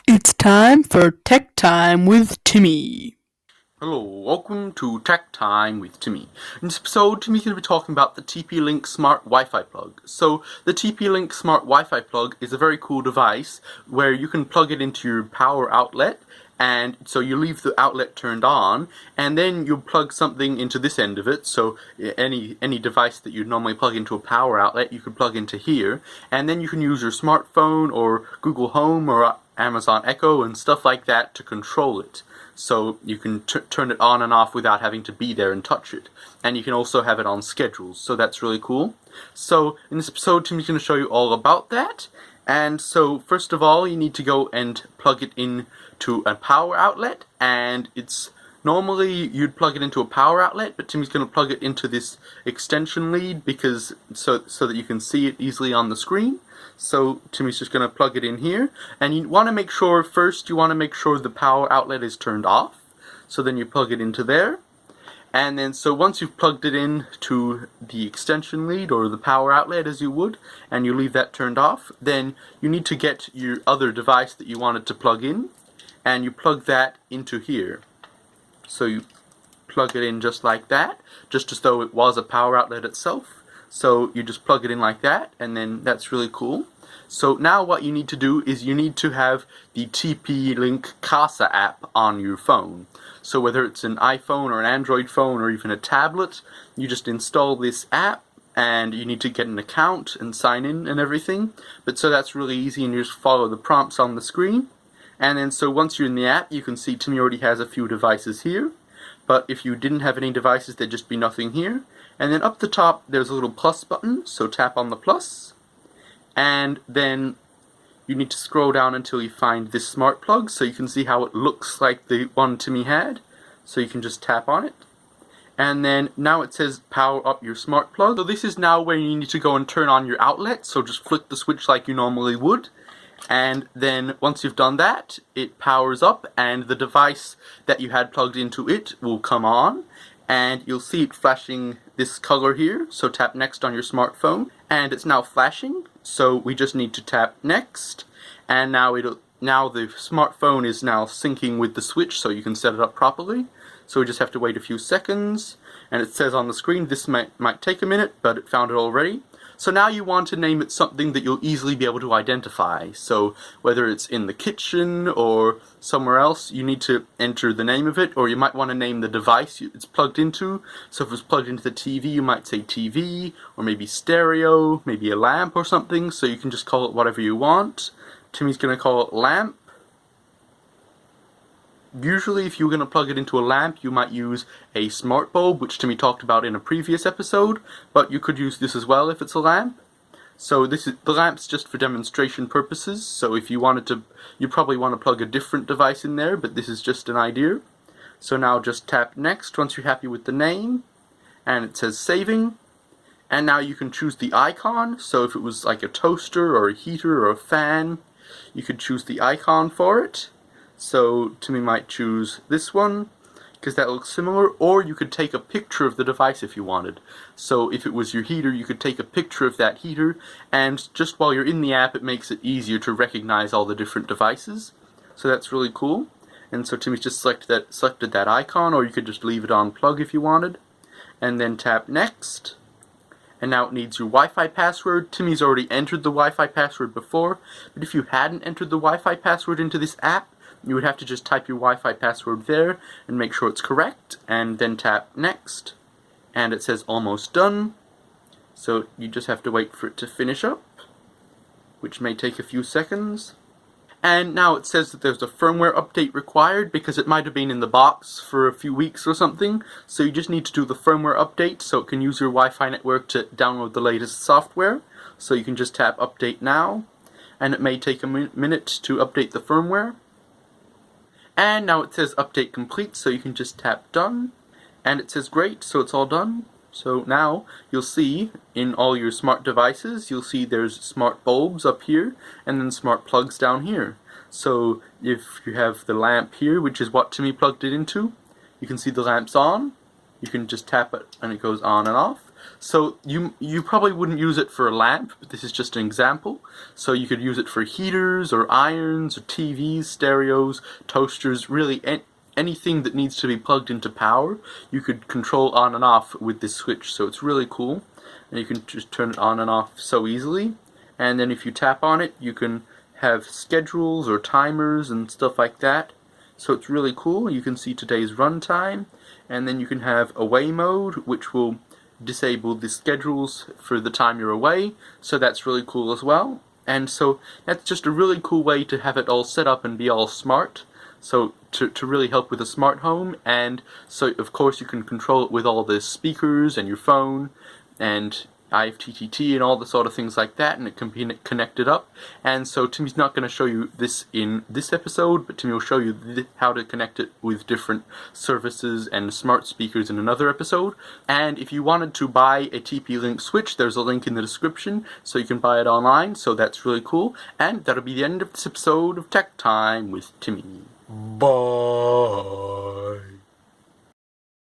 It's time for Tech Time with Timmy. Hello, welcome to Tech Time with Timmy. In this episode, Timmy's going to be talking about the TP-Link Smart Wi-Fi Plug. So, the TP-Link Smart Wi-Fi Plug is a very cool device where you can plug it into your power outlet, and so you leave the outlet turned on, and then you plug something into this end of it. So any device that you'd normally plug into a power outlet, you could plug into here, and then you can use your smartphone or Google Home or Amazon Echo and stuff like that to control it. So you can turn it on and off without having to be there and touch it. And you can also have it on schedules, so that's really cool. So in this episode, Timmy's going to show you all about that. And so first of all, you need to go and plug it in to a power outlet, and it's normally you'd plug it into a power outlet, but Timmy's going to plug it into this extension lead because so that you can see it easily on the screen. So Timmy's just going to plug it in here, and you want to make sure first the power outlet is turned off. So then you plug it into there, and then so once you've plugged it in to the extension lead or the power outlet as you would, and you leave that turned off, then you need to get your other device that you wanted to plug in, and you plug that into here. So you plug it in just like that, just as though it was a power outlet itself. So you just plug it in like that, and then that's really cool. So now what you need to do is you need to have the TP-Link Casa app on your phone. So whether it's an iPhone or an Android phone or even a tablet, you just install this app, and you need to get an account and sign in and everything. But so that's really easy, and you just follow the prompts on the screen. And then so once you're in the app, you can see Timmy already has a few devices here. But if you didn't have any devices, there'd just be nothing here. And then up the top, there's a little plus button, so tap on the plus. And then you need to scroll down until you find this smart plug, so you can see how it looks like the one Timmy had. So you can just tap on it. And then now it says power up your smart plug. So this is now where you need to go and turn on your outlet, so just flick the switch like you normally would. And then once you've done that, it powers up, and the device that you had plugged into it will come on, and you'll see it flashing this color here. So tap next on your smartphone, and it's now flashing. So we just need to tap next, and now the smartphone is now syncing with the switch, so you can set it up properly. So we just have to wait a few seconds, and it says on the screen this might take a minute, but it found it already. So now you want to name it something that you'll easily be able to identify. So whether it's in the kitchen or somewhere else, you need to enter the name of it, or you might want to name the device it's plugged into. So if it's plugged into the TV, you might say TV, or maybe stereo, maybe a lamp or something, so you can just call it whatever you want. Timmy's going to call it lamp. Usually if you're going to plug it into a lamp, you might use a smart bulb, which Timmy talked about in a previous episode, but you could use this as well if it's a lamp. So the lamp's just for demonstration purposes, so if you wanted to, you probably want to plug a different device in there, but this is just an idea. So now just tap next once you're happy with the name, and it says saving. And now you can choose the icon, so if it was like a toaster or a heater or a fan, you could choose the icon for it. So Timmy might choose this one, because that looks similar, or you could take a picture of the device if you wanted. So if it was your heater, you could take a picture of that heater, and just while you're in the app, it makes it easier to recognize all the different devices. So that's really cool. And so Timmy's just selected that icon, or you could just leave it on plug if you wanted. And then tap next. And now it needs your Wi-Fi password. Timmy's already entered the Wi-Fi password before, but if you hadn't entered the Wi-Fi password into this app, you would have to just type your Wi-Fi password there and make sure it's correct, and then tap next, and it says almost done. So you just have to wait for it to finish up, which may take a few seconds. And now it says that there's a firmware update required because it might have been in the box for a few weeks or something. So you just need to do the firmware update so it can use your Wi-Fi network to download the latest software. So you can just tap update now, and it may take a minute to update the firmware. And now it says update complete, so you can just tap done, and it says great, so it's all done. So now you'll see in all your smart devices, you'll see there's smart bulbs up here and then smart plugs down here. So if you have the lamp here, which is what Timmy plugged it into, you can see the lamp's on. You can just tap it and it goes on and off. So you probably wouldn't use it for a lamp, but this is just an example. So you could use it for heaters or irons or TVs, stereos, toasters, really anything that needs to be plugged into power. You could control on and off with this switch, so it's really cool. And you can just turn it on and off so easily. And then if you tap on it, you can have schedules or timers and stuff like that. So it's really cool. You can see today's runtime, and then you can have away mode, which will disable the schedules for the time you're away. So that's really cool as well. And so that's just a really cool way to have it all set up and be all smart. So to really help with a smart home. And so of course you can control it with all the speakers and your phone and IFTTT and all the sort of things like that, and it can be connected up. And so Timmy's not going to show you this in this episode, but Timmy will show you how to connect it with different services and smart speakers in another episode. And if you wanted to buy a TP-Link switch, there's a link in the description, so you can buy it online, so that's really cool. And that'll be the end of this episode of Tech Time with Timmy. Bye.